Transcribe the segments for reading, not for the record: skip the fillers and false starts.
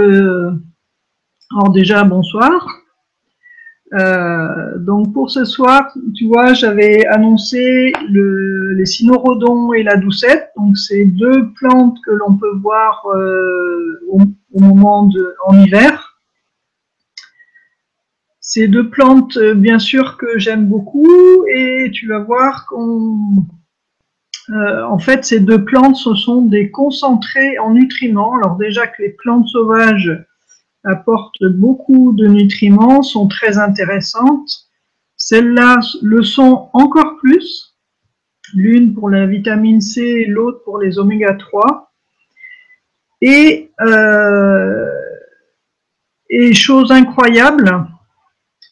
Alors déjà, bonsoir. Donc pour ce soir, tu vois, j'avais annoncé les cynorrhodons et la doucette. Donc c'est deux plantes que l'on peut voir au moment en hiver. C'est deux plantes, bien sûr, que j'aime beaucoup, et tu vas voir en fait, ces deux plantes, ce sont des concentrés en nutriments. Alors déjà que les plantes sauvages apportent beaucoup de nutriments, sont très intéressantes. Celles-là le sont encore plus, l'une pour la vitamine C, l'autre pour les oméga 3. Et chose incroyable,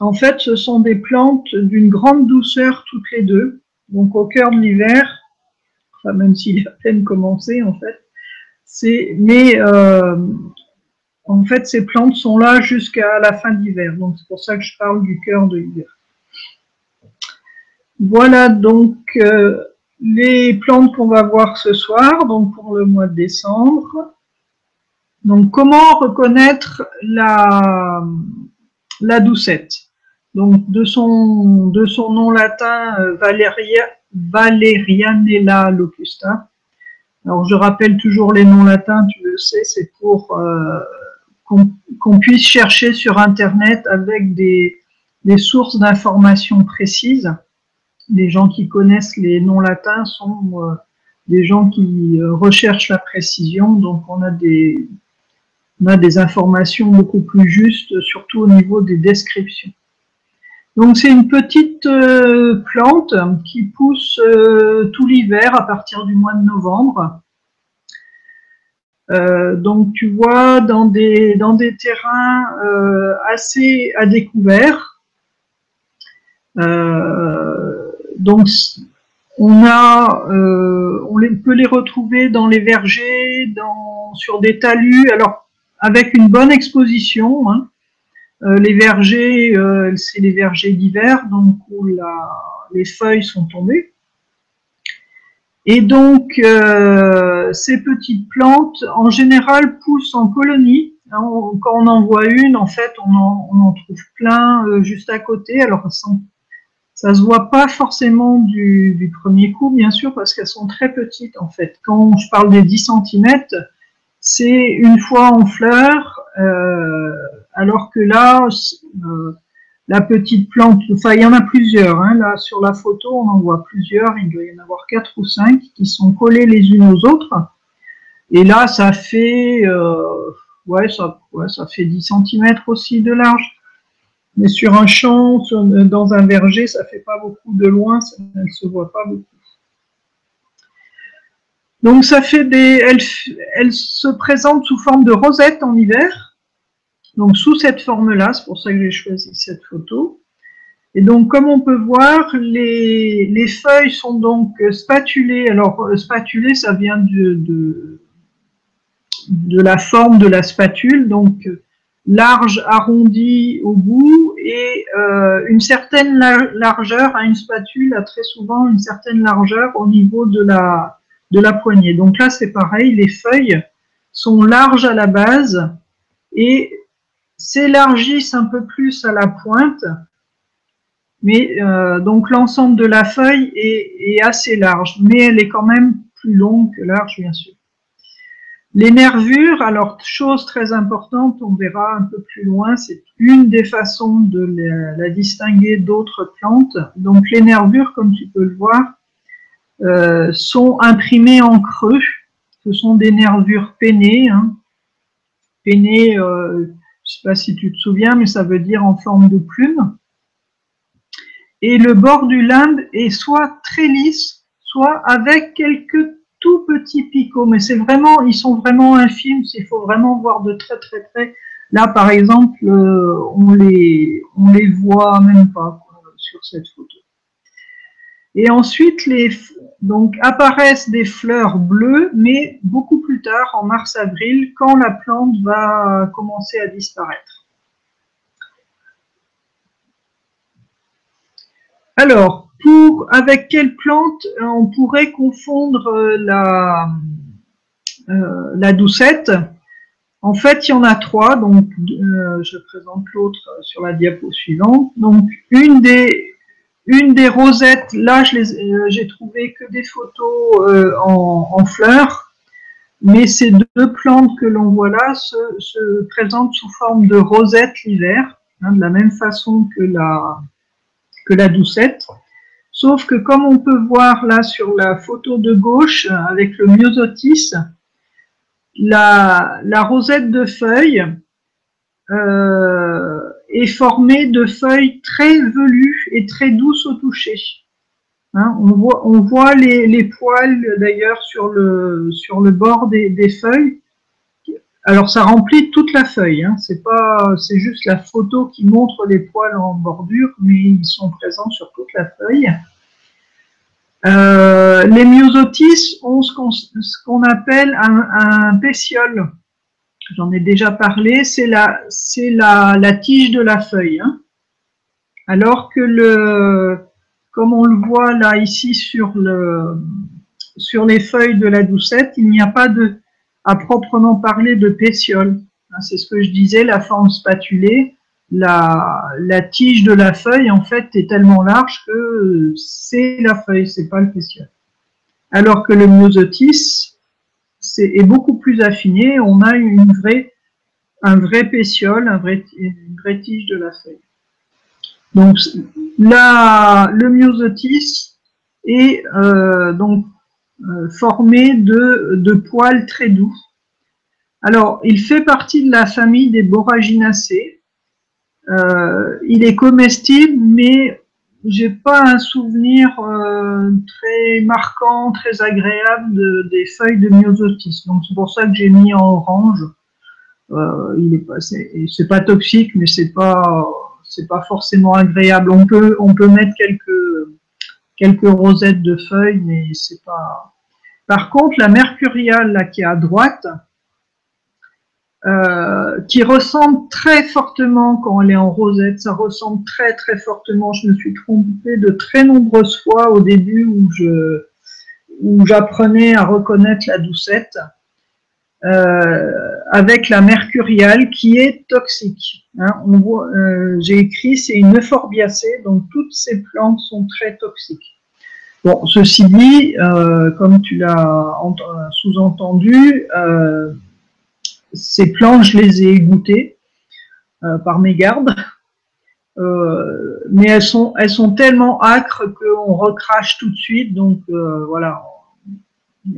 en fait, ce sont des plantes d'une grande douceur toutes les deux. Donc au cœur de l'hiver, enfin, même s'il est à peine commencé en fait, en fait, ces plantes sont là jusqu'à la fin de l'hiver. Donc c'est pour ça que je parle du cœur de l'hiver. Voilà donc les plantes qu'on va voir ce soir, donc pour le mois de décembre. Donc comment reconnaître la doucette? Donc de son nom latin Valerianella locusta. Alors je rappelle toujours les noms latins, tu le sais, c'est pour qu'on puisse chercher sur internet avec des sources d'informations précises. Les gens qui connaissent les noms latins sont des gens qui recherchent la précision, donc on a des informations beaucoup plus justes, surtout au niveau des descriptions. Donc c'est une petite plante qui pousse tout l'hiver à partir du mois de novembre. Donc tu vois dans des terrains assez à découvert. Donc on peut les retrouver dans les vergers, sur des talus, alors avec une bonne exposition. Hein. Les vergers, c'est les vergers d'hiver, donc où les feuilles sont tombées. Et donc ces petites plantes, en général, poussent en colonie. Hein, quand on en voit une, en fait, on en trouve plein juste à côté. Alors ça se voit pas forcément du premier coup, bien sûr, parce qu'elles sont très petites, en fait. Quand je parle des 10 cm, c'est une fois en fleur, alors que là, la petite plante, enfin il y en a plusieurs, hein, là sur la photo on en voit plusieurs, il doit y en avoir 4 ou 5 qui sont collées les unes aux autres, et là ça fait, ça fait 10 cm aussi de large. Mais sur un champ, dans un verger, ça fait pas beaucoup de loin, ça ne se voit pas beaucoup. Donc ça fait elle se présente sous forme de rosette en hiver. Donc sous cette forme-là, c'est pour ça que j'ai choisi cette photo. Et donc comme on peut voir, les feuilles sont donc spatulées. Alors spatulées, ça vient de la forme de la spatule, donc large, arrondi au bout, et une certaine largeur. Une spatule a très souvent une certaine largeur au niveau de la poignée. Donc là c'est pareil, les feuilles sont larges à la base et s'élargissent un peu plus à la pointe, mais donc l'ensemble de la feuille est assez large, mais elle est quand même plus longue que large, bien sûr. Les nervures, alors chose très importante, on verra un peu plus loin, c'est une des façons de la distinguer d'autres plantes. Donc les nervures, comme tu peux le voir, sont imprimées en creux. Ce sont des nervures pennées. Hein. Pennées, je ne sais pas si tu te souviens, mais ça veut dire en forme de plume. Et le bord du limbe est soit très lisse, soit avec quelques tout petits picots, mais ils sont vraiment infimes, il faut vraiment voir de très très près. Là par exemple, on les voit même pas sur cette photo. Et ensuite, donc apparaissent des fleurs bleues, mais beaucoup plus tard, en mars-avril, quand la plante va commencer à disparaître. Alors, avec quelle plante on pourrait confondre la doucette? En fait, il y en a trois, donc je présente l'autre sur la diapo suivante. Donc une des rosettes, là j'ai trouvé que des photos en fleurs, mais ces deux plantes que l'on voit là se présentent sous forme de rosette l'hiver, hein, de la même façon que la doucette. Sauf que comme on peut voir là sur la photo de gauche avec le myosotis, la rosette de feuilles est formée de feuilles très velues et très douces au toucher. Hein, on voit les poils d'ailleurs sur le bord des feuilles. Alors ça remplit toute la feuille, hein, c'est juste la photo qui montre les poils en bordure, mais ils sont présents sur toute la feuille. Les myosotis ont ce qu'on appelle un pétiole. J'en ai déjà parlé, c'est la tige de la feuille. Hein. Alors que comme on le voit là ici sur les feuilles de la doucette, il n'y a pas à proprement parler de pétiole. Hein, c'est ce que je disais, la forme spatulée. La tige de la feuille, en fait, est tellement large que c'est la feuille, c'est pas le pétiole. Alors que le myosotis est beaucoup plus affiné, on a un vrai pétiole, une vraie tige de la feuille. Donc le myosotis est formé de poils très doux. Alors, il fait partie de la famille des Borraginacées. Il est comestible, mais j'ai pas un souvenir très marquant, très agréable des feuilles de myosotis. Donc c'est pour ça que j'ai mis en orange. C'est pas toxique, mais c'est pas forcément agréable. On peut mettre quelques rosettes de feuilles, mais c'est pas. Par contre, la mercuriale là qui est à droite, qui ressemble très fortement quand elle est en rosette, ça ressemble très très fortement. Je me suis trompée de très nombreuses fois au début où j'apprenais à reconnaître la doucette, avec la mercuriale qui est toxique. Hein, j'ai écrit c'est une euphorbiacée, donc toutes ces plantes sont très toxiques. Bon, ceci dit, comme tu l'as sous-entendu, ces plantes, je les ai goûtées par mégarde, mais elles sont tellement âcres qu'on recrache tout de suite, donc voilà, il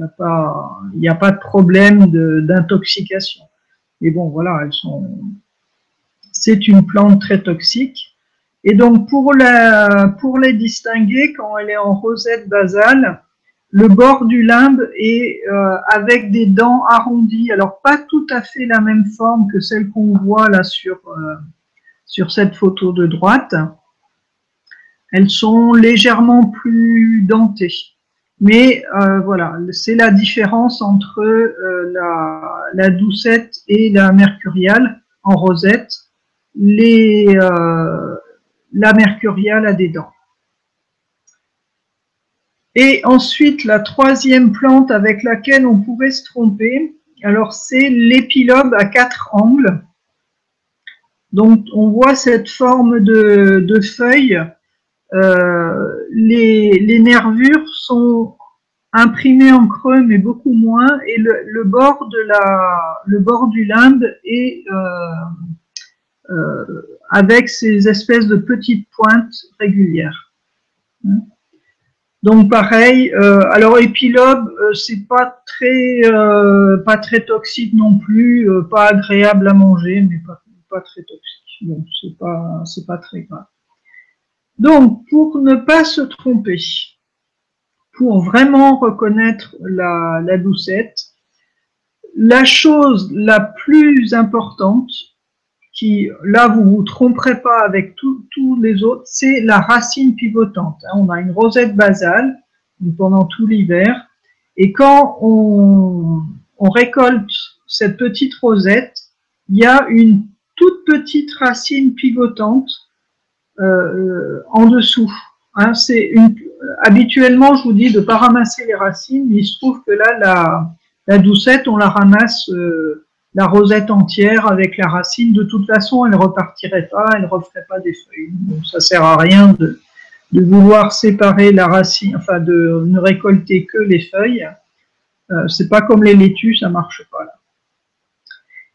n'y a pas de problème d'intoxication. Mais bon, voilà, c'est une plante très toxique. Et donc pour les distinguer, quand elle est en rosette basale, le bord du limbe est avec des dents arrondies. Alors, pas tout à fait la même forme que celle qu'on voit là sur cette photo de droite. Elles sont légèrement plus dentées. Mais voilà, c'est la différence entre la doucette et la mercuriale en rosette. La mercuriale a des dents. Et ensuite, la troisième plante avec laquelle on pourrait se tromper, alors c'est l'épilobe à 4 angles. Donc, on voit cette forme de feuille. Les nervures sont imprimées en creux, mais beaucoup moins. Et le bord du limbe est avec ces espèces de petites pointes régulières. Donc pareil, alors épilobe, c'est pas très toxique non plus, pas agréable à manger, mais pas très toxique. Donc c'est pas très grave. Donc pour ne pas se tromper, pour vraiment reconnaître la doucette, la chose la plus importante, qui, là, vous vous tromperez pas avec tous les autres, c'est la racine pivotante. On a une rosette basale pendant tout l'hiver, et quand on récolte cette petite rosette, il y a une toute petite racine pivotante en dessous. Hein, habituellement, je vous dis de ne pas ramasser les racines, mais il se trouve que là, la doucette, on la ramasse la rosette entière avec la racine. De toute façon, elle repartirait pas, elle referait pas des feuilles. Donc, ça sert à rien de vouloir séparer la racine, enfin de ne récolter que les feuilles. C'est pas comme les laitues, ça marche pas là.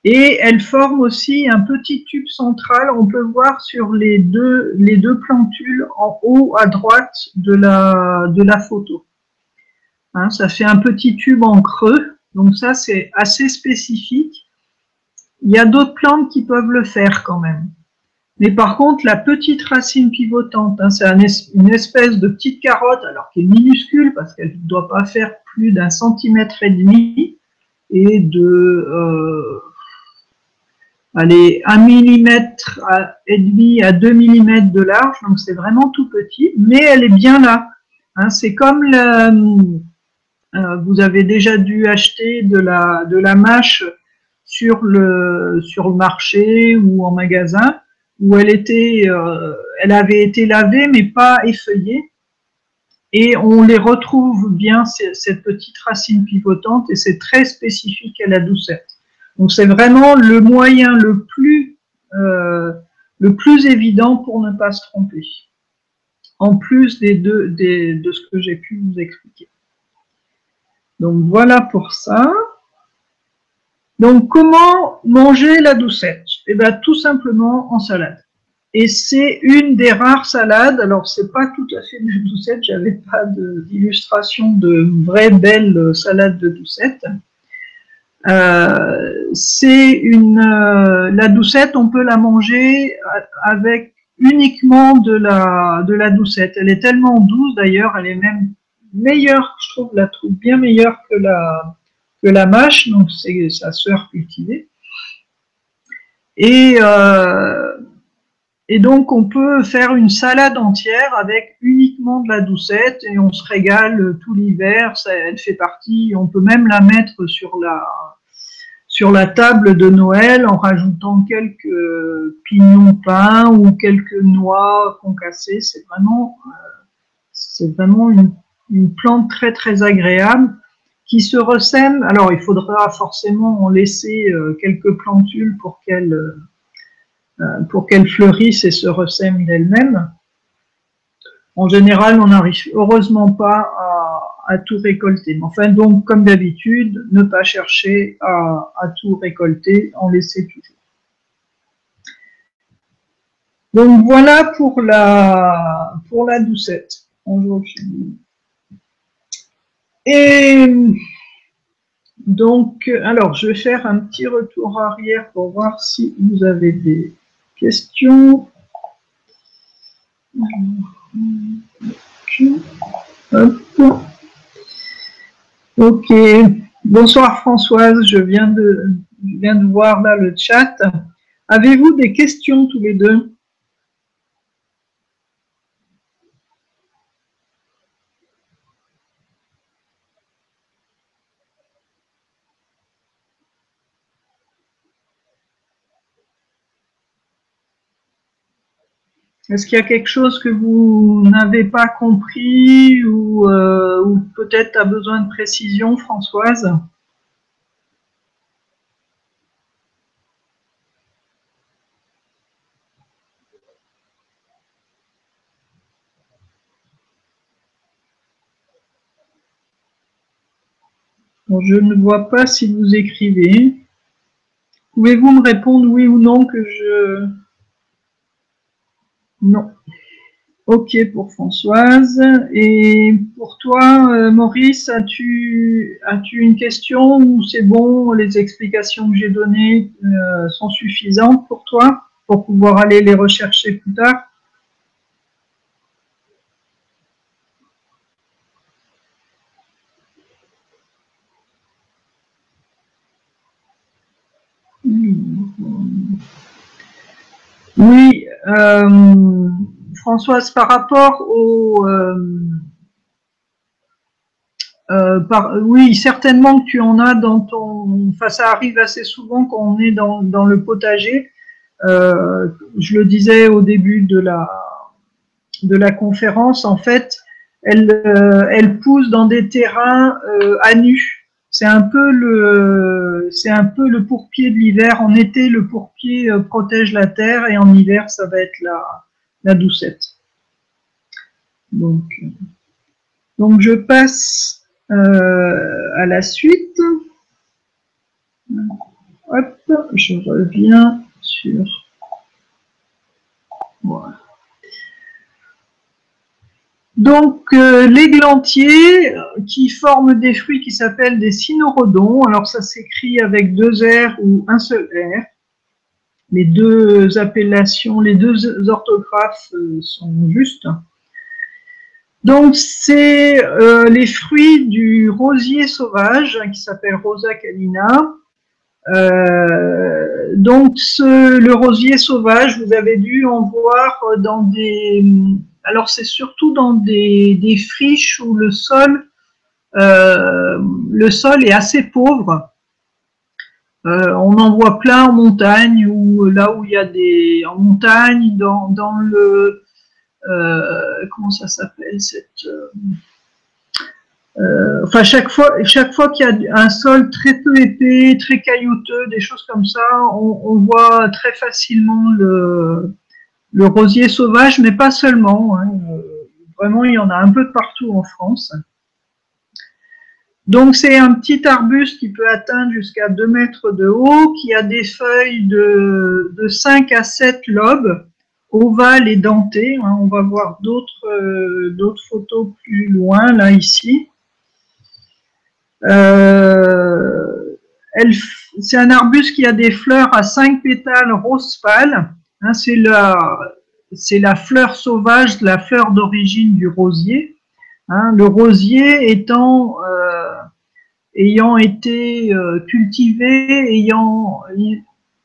Et elle forme aussi un petit tube central. On peut voir sur les deux plantules en haut à droite de la photo. Hein, ça fait un petit tube en creux. Donc ça, c'est assez spécifique. Il y a d'autres plantes qui peuvent le faire quand même. Mais par contre, la petite racine pivotante, hein, c'est une espèce de petite carotte, alors qu'elle est minuscule parce qu'elle ne doit pas faire plus d'1,5 cm et de allez, 1 millimètre et demi à 2 mm de large, donc c'est vraiment tout petit, mais elle est bien là. Hein, c'est comme vous avez déjà dû acheter de la mâche sur le marché ou en magasin, où elle avait été lavée mais pas effeuillée, et on les retrouve bien, cette petite racine pivotante, et c'est très spécifique à la doucette. Donc c'est vraiment le moyen le plus évident pour ne pas se tromper, en plus de ce que j'ai pu vous expliquer. Donc voilà pour ça. Donc comment manger la doucette? Eh bien tout simplement en salade. Et c'est une des rares salades, alors c'est pas tout à fait de la doucette, j'avais pas d'illustration de vraie belle salade de doucette. La doucette, on peut la manger avec uniquement de la doucette. Elle est tellement douce d'ailleurs, elle est même meilleure, je la trouve bien meilleure que la mâche, donc c'est sa sœur cultivée. Et donc on peut faire une salade entière avec uniquement de la doucette et on se régale tout l'hiver. Elle fait partie, on peut même la mettre sur la table de Noël en rajoutant quelques pignons peints ou quelques noix concassées. C'est vraiment une plante très très agréable qui se ressème. Alors il faudra forcément en laisser quelques plantules pour qu'elle fleurisse et se ressème d'elle-même. En général, on n'arrive heureusement pas à tout récolter. Mais enfin, donc, comme d'habitude, ne pas chercher à tout récolter, en laisser toujours. Donc, voilà pour la doucette. Et donc, alors, je vais faire un petit retour arrière pour voir si vous avez des questions. Hop. Ok. Bonsoir Françoise, je viens de voir là le chat. Avez-vous des questions tous les deux? Est-ce qu'il y a quelque chose que vous n'avez pas compris ou peut-être tu as besoin de précision, Françoise? Bon, je ne vois pas si vous écrivez. Pouvez-vous me répondre oui ou non que je... Non. Ok pour Françoise. Et pour toi, Maurice, as-tu une question ou c'est bon, les explications que j'ai données sont suffisantes pour toi, pour pouvoir aller les rechercher plus tard? Oui, Françoise, par rapport oui, certainement que tu en as dans ton... Enfin, ça arrive assez souvent quand on est dans le potager. Je le disais au début de la conférence, en fait, elle pousse dans des terrains à nu. c'est un peu le pourpier de l'hiver. En été, le pourpier protège la terre et en hiver, ça va être la doucette. Donc je passe à la suite. Hop, je reviens sur... Voilà. Donc, l'églantier qui forme des fruits qui s'appellent des cynorrhodons. Alors, ça s'écrit avec 2 R ou un seul R. Les 2 appellations, les 2 orthographes sont justes. Donc, c'est les fruits du rosier sauvage qui s'appelle Rosa canina. Donc, le rosier sauvage, vous avez dû en voir dans des... Alors, c'est surtout dans des friches où le sol est assez pauvre. On en voit plein en montagne, ou là où il y a des... En montagne, dans le... comment ça s'appelle cette... enfin, chaque fois qu'il y a un sol très peu épais, très caillouteux, des choses comme ça, on voit très facilement le rosier sauvage, mais pas seulement. Hein. Vraiment, il y en a un peu de partout en France. Donc, c'est un petit arbuste qui peut atteindre jusqu'à 2 mètres de haut, qui a des feuilles de 5 à 7 lobes, ovales et dentées. Hein. On va voir d'autres photos plus loin, là, ici. C'est un arbuste qui a des fleurs à 5 pétales rose pâle. Hein, c'est la fleur sauvage, la fleur d'origine du rosier. Hein, le rosier ayant été cultivé,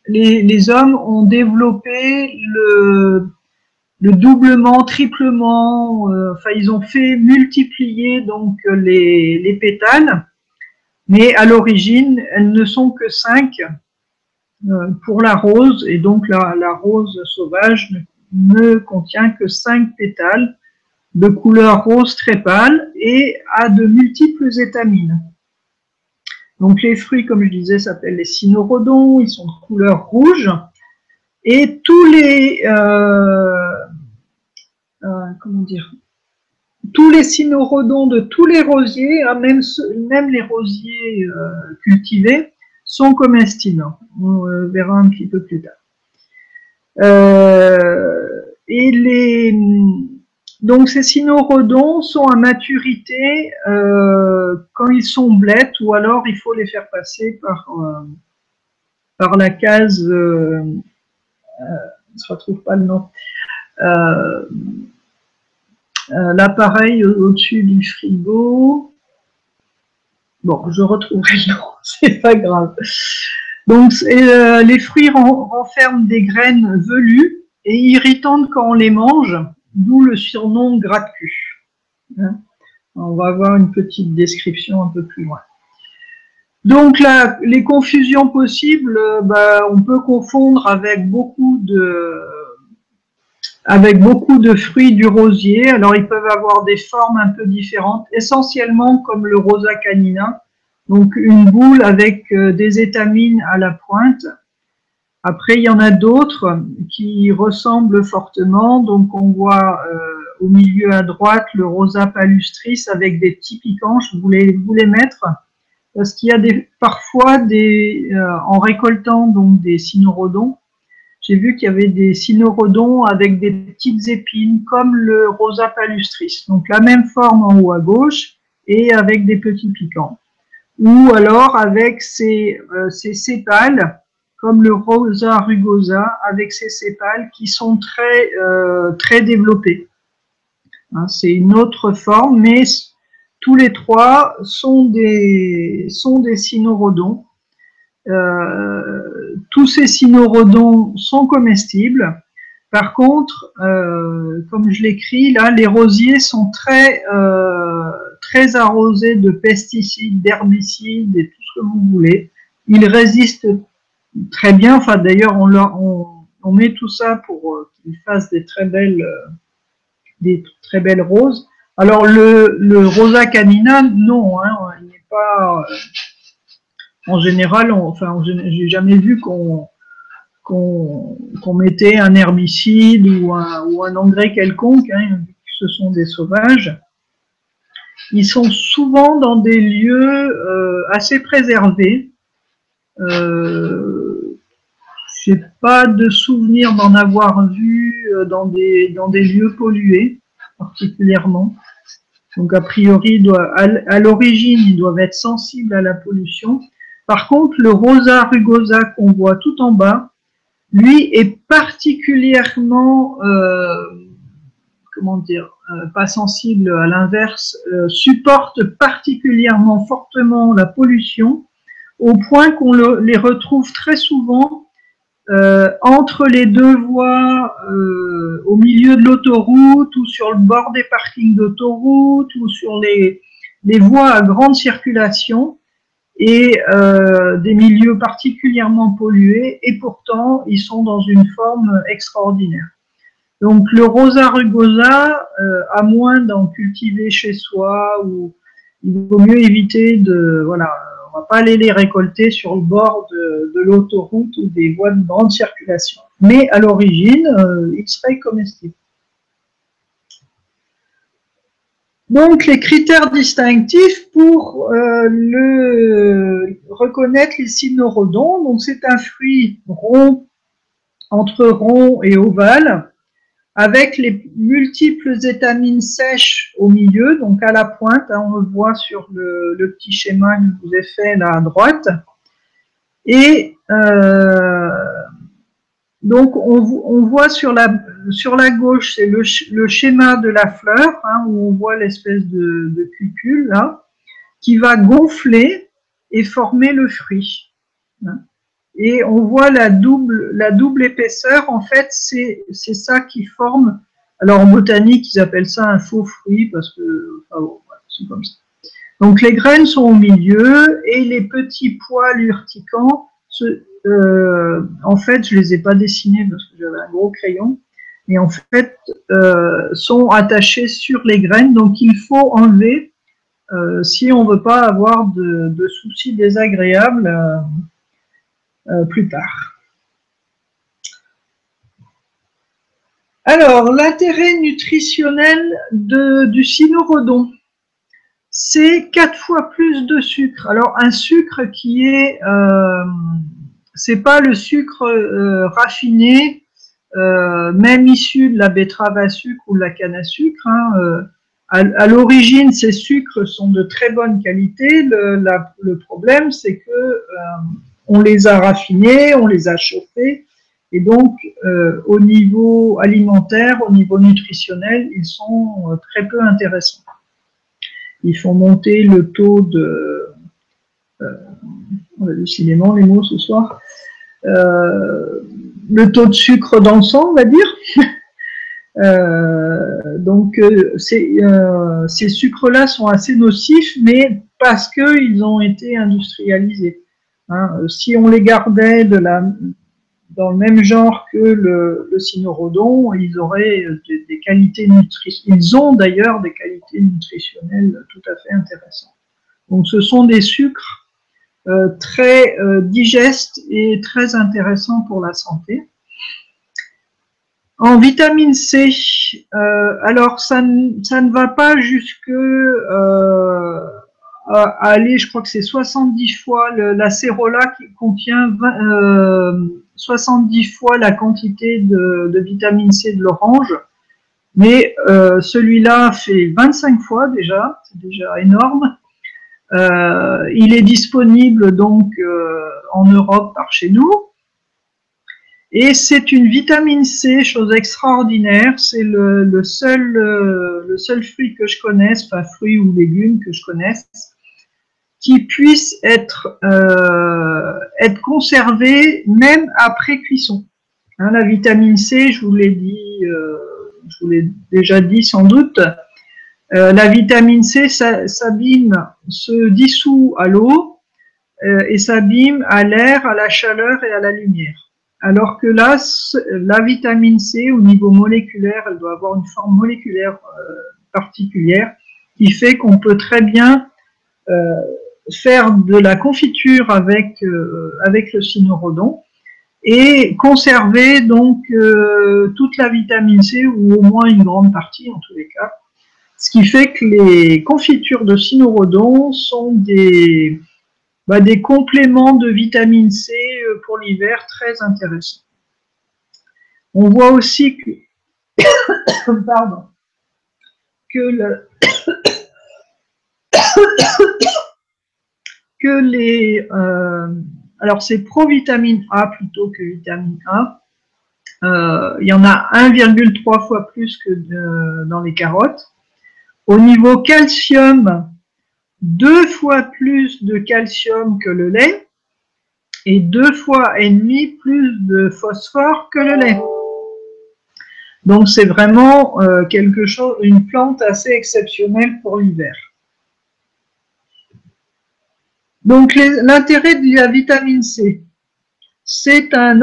les hommes ont développé le doublement, triplement, enfin ils ont fait multiplier donc les pétales. Mais à l'origine, elles ne sont que 5 pour la rose, et donc la rose sauvage ne contient que 5 pétales de couleur rose très pâle et a de multiples étamines. Donc les fruits, comme je disais, s'appellent les cynorrhodons, ils sont de couleur rouge, et tous les tous les cynorrhodons de tous les rosiers, hein, même les rosiers cultivés, sont comestibles. On verra un petit peu plus tard. Donc ces cynorrhodons sont à maturité quand ils sont blettes, ou alors il faut les faire passer par la case, on ne se retrouve pas le nom, l'appareil au-dessus du frigo. Bon, je retrouverai le nom, c'est pas grave. Donc, les fruits renferment des graines velues et irritantes quand on les mange, d'où le surnom gratte-cul. Hein, on va avoir une petite description un peu plus loin. Donc là, les confusions possibles, on peut confondre avec beaucoup de fruits du rosier. Alors, ils peuvent avoir des formes un peu différentes, essentiellement comme le Rosa canina, donc une boule avec des étamines à la pointe. Après, il y en a d'autres qui ressemblent fortement. Donc, on voit au milieu à droite le Rosa palustris avec des petits piquants. Je voulais vous les mettre parce qu'il y a parfois en récoltant donc des cynorrhodons, j'ai vu qu'il y avait des cynorrhodons avec des petites épines, comme le Rosa palustris. Donc la même forme en haut à gauche et avec des petits piquants. Ou alors avec ces sépales, comme le Rosa rugosa, avec ces sépales qui sont très développés. Hein, c'est une autre forme, mais tous les trois sont des cynorrhodons. Tous ces cynorrhodons sont comestibles. Par contre, comme je l'écris là, les rosiers sont très arrosés de pesticides, d'herbicides et tout ce que vous voulez. Ils résistent très bien. Enfin, d'ailleurs, on met tout ça pour qu'ils fassent des très belles roses. Alors le Rosa canina, non, hein, il n'est pas En général, j'ai jamais vu qu'on mettait un herbicide ou un engrais quelconque, hein, ce sont des sauvages. Ils sont souvent dans des lieux assez préservés. J'ai pas de souvenir d'en avoir vu dans des lieux pollués particulièrement. Donc a priori, à l'origine, ils doivent être sensibles à la pollution. Par contre, le Rosa rugosa qu'on voit tout en bas, lui est particulièrement, comment dire, pas sensible, à l'inverse, supporte particulièrement fortement la pollution, au point qu'on les retrouve très souvent entre les deux voies, au milieu de l'autoroute ou sur le bord des parkings d'autoroute ou sur les voies à grande circulation, et des milieux particulièrement pollués, et pourtant ils sont dans une forme extraordinaire. Donc le Rosa rugosa, à moins d'en cultiver chez soi, ou il vaut mieux éviter de, voilà, on va pas aller les récolter sur le bord de l'autoroute ou des voies de grande circulation. Mais à l'origine, ils seraient comestibles. Donc les critères distinctifs pour reconnaître les cynorrhodons. Donc c'est un fruit rond, entre rond et ovale, avec les multiples étamines sèches au milieu, donc à la pointe, hein, on le voit sur le petit schéma que je vous ai fait là à droite. Et donc on voit sur la gauche, c'est le schéma de la fleur, hein, où on voit l'espèce de cupule là, qui va gonfler et former le fruit. Hein. Et on voit la double épaisseur, en fait, c'est ça qui forme. Alors en botanique, ils appellent ça un faux fruit, parce que, enfin, bon, c'est comme ça. Donc les graines sont au milieu, et les petits poils urticants, en fait, je les ai pas dessinés parce que j'avais un gros crayon, mais en fait, sont attachés sur les graines, donc il faut enlever si on veut pas avoir de soucis désagréables plus tard. Alors, l'intérêt nutritionnel du cynorrhodon, c'est 4 fois plus de sucre. Alors, un sucre qui est, c'est pas le sucre raffiné, même issu de la betterave à sucre ou de la canne à sucre. Hein, à l'origine, ces sucres sont de très bonne qualité. Le problème, c'est que on les a raffinés, on les a chauffés, et donc au niveau alimentaire, au niveau nutritionnel, ils sont très peu intéressants. Ils font monter le taux de... on a décidément les mots ce soir. Le taux de sucre dans le sang, on va dire. Donc ces sucres-là sont assez nocifs, mais parce qu'ils ont été industrialisés. Hein, si on les gardait dans le même genre que le cynorrhodon, ils auraient des qualités nutritionnelles. Ils ont d'ailleurs des qualités nutritionnelles tout à fait intéressantes. Donc ce sont des sucres très digestes et très intéressants pour la santé. En vitamine C, alors ça ne va pas jusque à aller, je crois que c'est 70 fois l'acérola qui contient 70 fois la quantité de vitamine C de l'orange, mais celui-là fait 25 fois déjà, c'est déjà énorme. Il est disponible donc en Europe par chez nous. Et c'est une vitamine C, chose extraordinaire, c'est le seul fruit que je connaisse, enfin fruit ou légume que je connaisse, qui puisse être conservé même après cuisson. Hein, la vitamine C, je vous l'ai dit, je vous l'ai déjà dit sans doute, la vitamine C s'abîme, se dissout à l'eau et s'abîme à l'air, à la chaleur et à la lumière. Alors que là, la vitamine C, au niveau moléculaire, elle doit avoir une forme moléculaire particulière qui fait qu'on peut très bien faire de la confiture avec le cynorrhodon et conserver donc toute la vitamine C ou au moins une grande partie en tous les cas. Ce qui fait que les confitures de cynorrhodon sont des compléments de vitamine C pour l'hiver très intéressants. On voit aussi que, pardon, que les alors c'est provitamine A plutôt que vitamine A. Il y en a 1,3 fois plus que dans les carottes. Au niveau calcium, 2 fois plus de calcium que le lait et 2 fois et demi plus de phosphore que le lait. Donc c'est vraiment quelque chose, une plante assez exceptionnelle pour l'hiver. Donc l'intérêt de la vitamine C, c'est un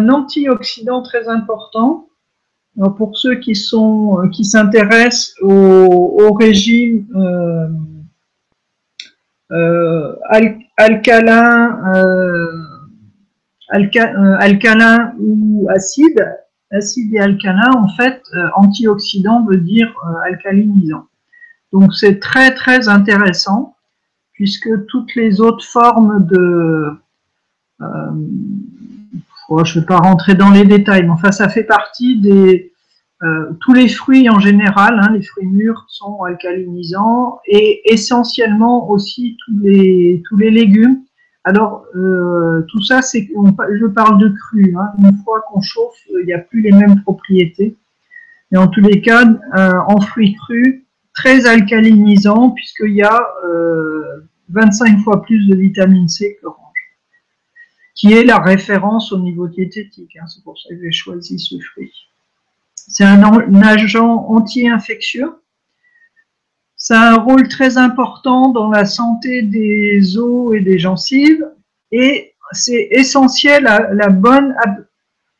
antioxydant très important. Alors, pour ceux qui s'intéressent au régime alcalin ou acide et alcalin, en fait, antioxydant veut dire alcalinisant. Donc c'est très très intéressant puisque toutes les autres formes de je ne vais pas rentrer dans les détails, mais enfin ça fait partie des tous les fruits en général, hein, les fruits mûrs sont alcalinisants et essentiellement aussi tous les légumes. Alors tout ça, je parle de cru. Hein, une fois qu'on chauffe, il n'y a plus les mêmes propriétés. Mais en tous les cas, en fruits crus, très alcalinisant puisqu'il y a 25 fois plus de vitamine C que l'orange, qui est la référence au niveau diététique. Hein, c'est pour ça que j'ai choisi ce fruit. C'est un agent anti-infectieux. Ça a un rôle très important dans la santé des os et des gencives et c'est essentiel à la bonne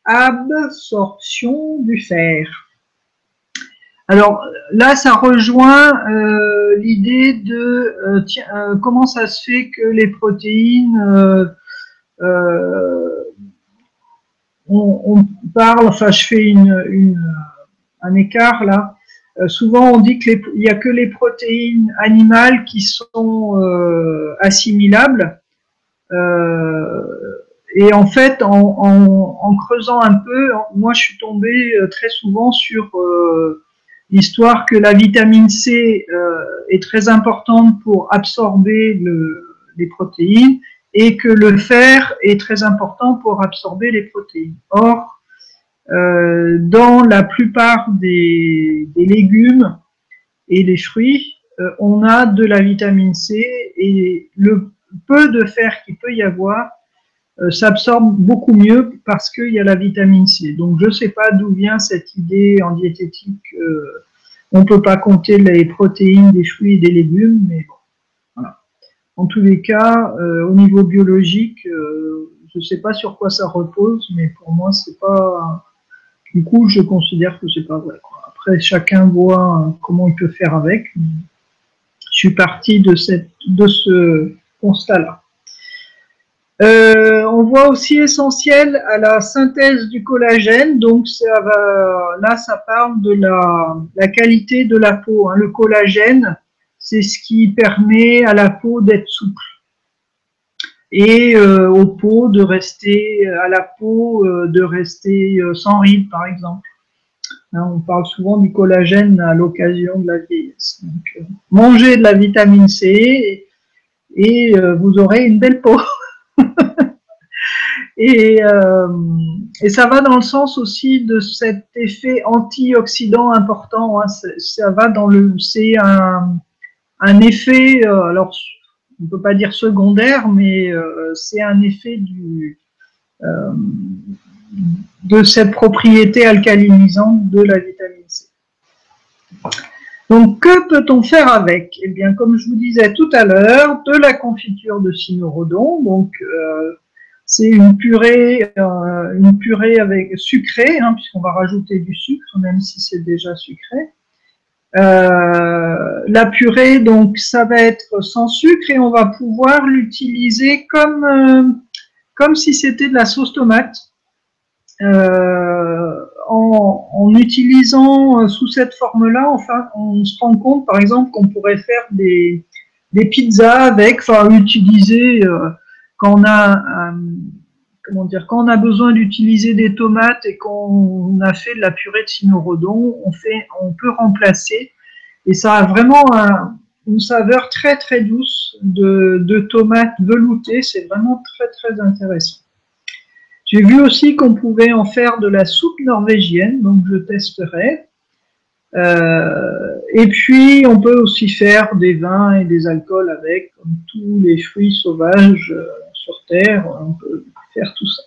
absorption du fer. Alors là, ça rejoint l'idée de comment ça se fait que les protéines on parle, enfin je fais un écart là, souvent on dit qu'il n'y a que les protéines animales qui sont assimilables, et en fait en creusant un peu, moi je suis tombée très souvent sur l'histoire que la vitamine C est très importante pour absorber les protéines, et que le fer est très important pour absorber les protéines. Or, dans la plupart des légumes et les fruits, on a de la vitamine C et le peu de fer qu'il peut y avoir s'absorbe beaucoup mieux parce qu'il y a la vitamine C. Donc je ne sais pas d'où vient cette idée en diététique, on ne peut pas compter les protéines des fruits et des légumes, mais bon. En tous les cas, au niveau biologique, je ne sais pas sur quoi ça repose, mais pour moi, c'est pas. Du coup, je considère que c'est pas vrai. Après, chacun voit comment il peut faire avec. Je suis partie de ce constat-là. On voit aussi essentiel à la synthèse du collagène. Donc, là, ça parle de la qualité de la peau. Hein. Le collagène, c'est ce qui permet à la peau d'être souple et aux peaux de rester, sans rides, par exemple. Hein, on parle souvent du collagène à l'occasion de la vieillesse. Donc, mangez de la vitamine C et vous aurez une belle peau. Et ça va dans le sens aussi de cet effet antioxydant important. Hein. Ça va c'est un effet, alors on ne peut pas dire secondaire, mais c'est un effet de cette propriété alcalinisante de la vitamine C. Donc, que peut-on faire avec? Eh bien, comme je vous disais tout à l'heure, de la confiture de cynorrhodon. Donc, c'est une purée avec sucrée, hein, puisqu'on va rajouter du sucre, même si c'est déjà sucré. La purée, donc ça va être sans sucre et on va pouvoir l'utiliser comme si c'était de la sauce tomate. En utilisant sous cette forme-là, enfin, on se rend compte, par exemple, qu'on pourrait faire des pizzas avec, enfin, utiliser quand on a comment dire, quand on a besoin d'utiliser des tomates et qu'on a fait de la purée de cynorhodon, on peut remplacer, et ça a vraiment une saveur très très douce de tomates veloutées. C'est vraiment très très intéressant. J'ai vu aussi qu'on pouvait en faire de la soupe norvégienne, donc je testerai. Et puis, on peut aussi faire des vins et des alcools avec, comme tous les fruits sauvages sur Terre, on peut faire tout ça.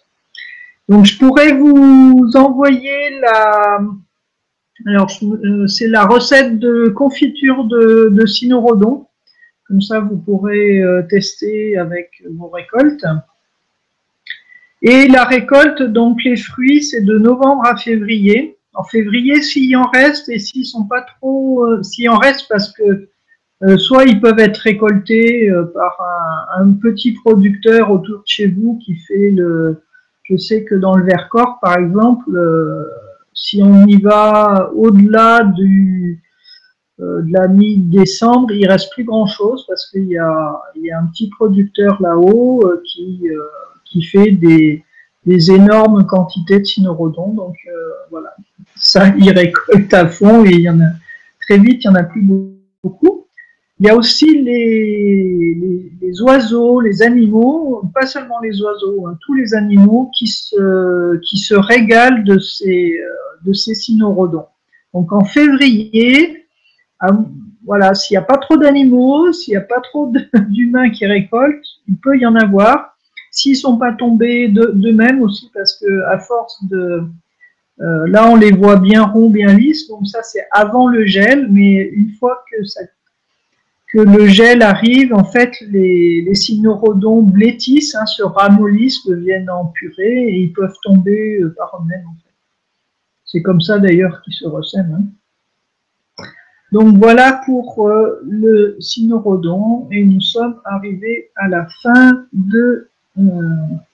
Donc, je pourrais vous envoyer alors, c'est la recette de confiture de cynorhodon. Comme ça, vous pourrez tester avec vos récoltes. Et la récolte, donc les fruits, c'est de novembre à février. En février, s'il en reste, et s'ils sont pas trop, s'il en reste, parce que soit ils peuvent être récoltés par un petit producteur autour de chez vous qui fait je sais que dans le Vercors, par exemple, si on y va au-delà de la mi-décembre, il reste plus grand-chose parce qu'il y a un petit producteur là-haut qui fait des énormes quantités de cynorhodon. Donc voilà, ça, il récolte à fond et il y en a très vite, il y en a plus beaucoup. Il y a aussi les oiseaux, les animaux, pas seulement les oiseaux, hein, tous les animaux qui se régalent de ces cynorhodons. Donc en février, voilà, s'il n'y a pas trop d'animaux, s'il n'y a pas trop d'humains qui récoltent, il peut y en avoir. S'ils ne sont pas tombés d'eux-mêmes aussi, parce que à force là on les voit bien ronds, bien lisses, donc ça c'est avant le gel, mais une fois que le gel arrive, en fait les cynorhodons blétissent, hein, se ramollissent, deviennent en purée et ils peuvent tomber par eux-mêmes. En fait. C'est comme ça d'ailleurs qu'ils se ressèment. Hein. Donc voilà pour le cynorhodon et nous sommes arrivés à la fin de notre